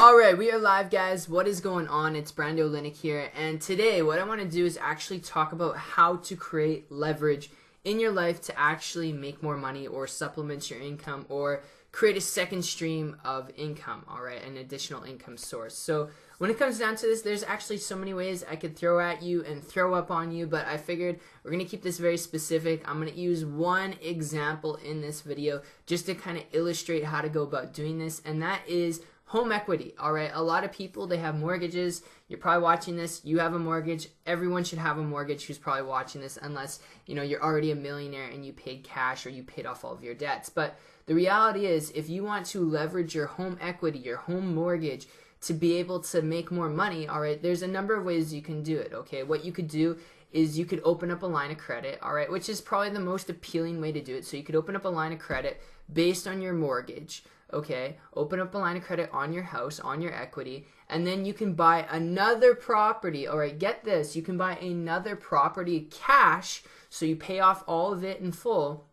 Alright, we are live, guys. What is going on? It's Brando Linick here, and today what I want to do is actually talk about how to create leverage in your life to actually make more money or supplement your income or create a second stream of income, alright, an additional income source. So when it comes down to this, there's actually so many ways I could throw at you and throw up on you, but I figured we're going to keep this very specific. I'm going to use one example in this video just to kind of illustrate how to go about doing this, and that is home equity. All right, a lot of people, they have mortgages. You're probably watching this, you have a mortgage. Everyone should have a mortgage who's probably watching this, unless you're already a millionaire and you paid cash or you paid off all of your debts. But the reality is, if you want to leverage your home equity, your home mortgage, to be able to make more money, all right, there's a number of ways you can do it. Okay, what you could do is you could open up a line of credit, all right, which is probably the most appealing way to do it. So you could open up a line of credit based on your mortgage. Okay, open up a line of credit on your house, on your equity, and then you can buy another property. All right, get this, you can buy another property cash, so you pay off all of it in full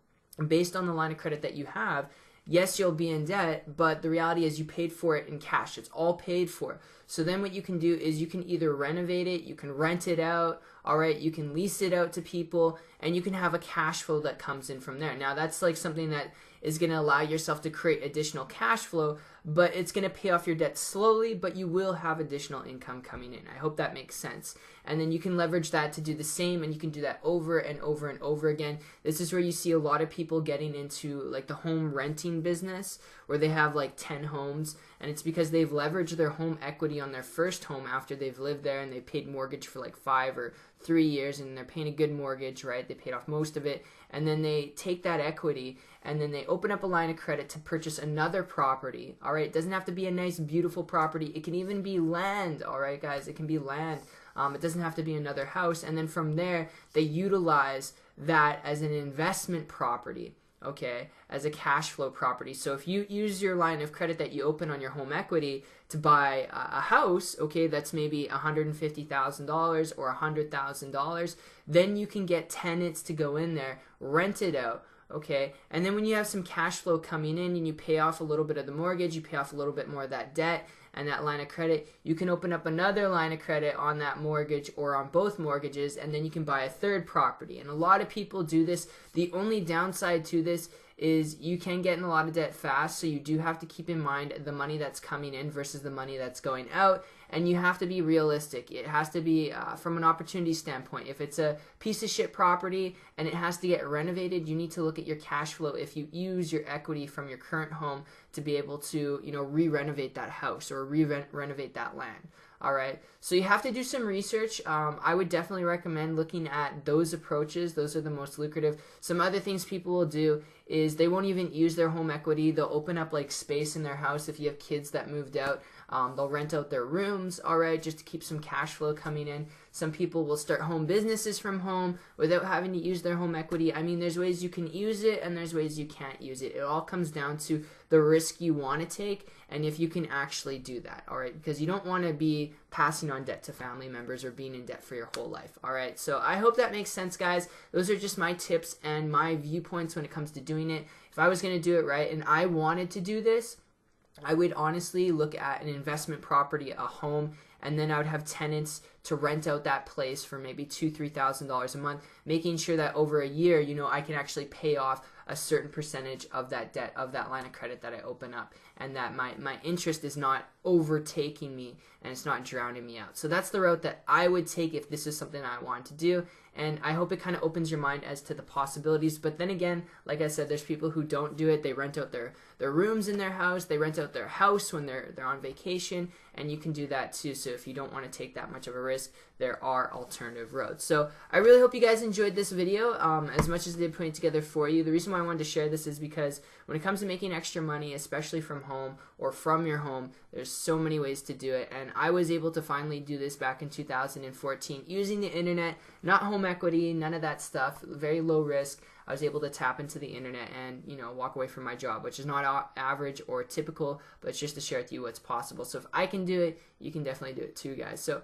based on the line of credit that you have. Yes, you'll be in debt, but the reality is you paid for it in cash. It's all paid for. So then what you can do is you can either renovate it, you can rent it out, all right, you can lease it out to people, and you can have a cash flow that comes in from there. Now, that's like something that is going to allow yourself to create additional cash flow, but it's going to pay off your debt slowly, but you will have additional income coming in. I hope that makes sense. And then you can leverage that to do the same, and you can do that over and over and over again. This is where you see a lot of people getting into like the home renting business, where they have like 10 homes, and it's because they've leveraged their home equity on their first home after they've lived there and they paid mortgage for like 5 or 3 years, and they're paying a good mortgage, right? They paid off most of it, and then they take that equity and then they open up a line of credit to purchase another property. All right, it doesn't have to be a nice, beautiful property. It can even be land. All right, guys, it can be land. It doesn't have to be another house. And then from there, they utilize that as an investment property, okay, as a cash flow property. So if you use your line of credit that you open on your home equity to buy a house, okay, that's maybe $150,000 or $100,000, then you can get tenants to go in there, rent it out. Okay, and then when you have some cash flow coming in and you pay off a little bit of the mortgage, you pay off a little bit more of that debt and that line of credit, you can open up another line of credit on that mortgage or on both mortgages, and then you can buy a third property. And a lot of people do this. The only downside to this is you can get in a lot of debt fast, so you do have to keep in mind the money that's coming in versus the money that's going out, and you have to be realistic. It has to be from an opportunity standpoint. If it's a piece of shit property and it has to get renovated, you need to look at your cash flow if you use your equity from your current home to be able to, re-renovate that house or re-renovate that land. All right, so you have to do some research. I would definitely recommend looking at those approaches. Those are the most lucrative. Some other things people will do is they won't even use their home equity. They'll open up like space in their house. If you have kids that moved out, they'll rent out their rooms, all right, just to keep some cash flow coming in. Some people will start home businesses from home without having to use their home equity. I mean, there's ways you can use it and there's ways you can't use it. It all comes down to the risk you want to take and if you can actually do that, all right, because you don't want to be passing on debt to family members or being in debt for your whole life, all right? So I hope that makes sense, guys. Those are just my tips and my viewpoints when it comes to doing it. If I was going to do it right and I wanted to do this, I would honestly look at an investment property, a home, and then I would have tenants to rent out that place for maybe $2,000-$3,000 a month, making sure that over a year, I can actually pay off a certain percentage of that debt, of that line of credit that I open up, and that my interest is not overtaking me and it's not drowning me out. So that's the route that I would take if this is something I want to do, and I hope it kind of opens your mind as to the possibilities. But then again, like I said, there's people who don't do it. They rent out their rooms in their house, they rent out their house when they're on vacation, and you can do that too. So if you don't want to take that much of a risk, there are alternative roads. So I really hope you guys enjoyed this video as much as I did putting it together for you. The reason why I wanted to share this is because when it comes to making extra money, especially from home or from your home, there's so many ways to do it, and I was able to finally do this back in 2014 using the internet, not home equity, none of that stuff, very low risk. I was able to tap into the internet and, walk away from my job, which is not average or typical, but it's just to share with you what's possible. So if I can do it, you can definitely do it too, guys. So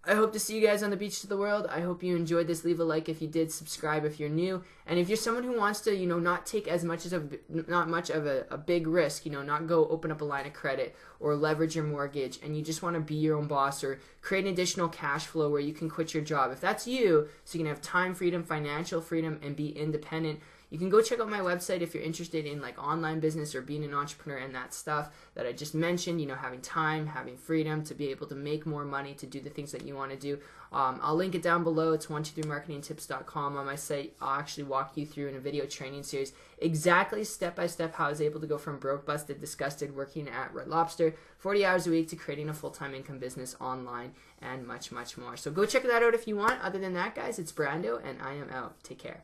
I hope to see you guys on the beach to the world. I hope you enjoyed this. Leave a like if you did, subscribe if you're new. And if you're someone who wants to, not take not much of a big risk, not go open up a line of credit or leverage your mortgage, and you just want to be your own boss or create an additional cash flow where you can quit your job. If that's you, so you can have time freedom, financial freedom, and be independent, you can go check out my website if you're interested in like online business or being an entrepreneur and that stuff that I just mentioned, having time, having freedom to be able to make more money, to do the things that you want to do. I'll link it down below. It's 123marketingtips.com. On my site, I'll actually walk you through in a video training series exactly step by step how I was able to go from broke, busted, disgusted, working at Red Lobster 40 hours a week to creating a full-time income business online and much, much more. So go check that out if you want. Other than that, guys, it's Brando, and I am out. Take care.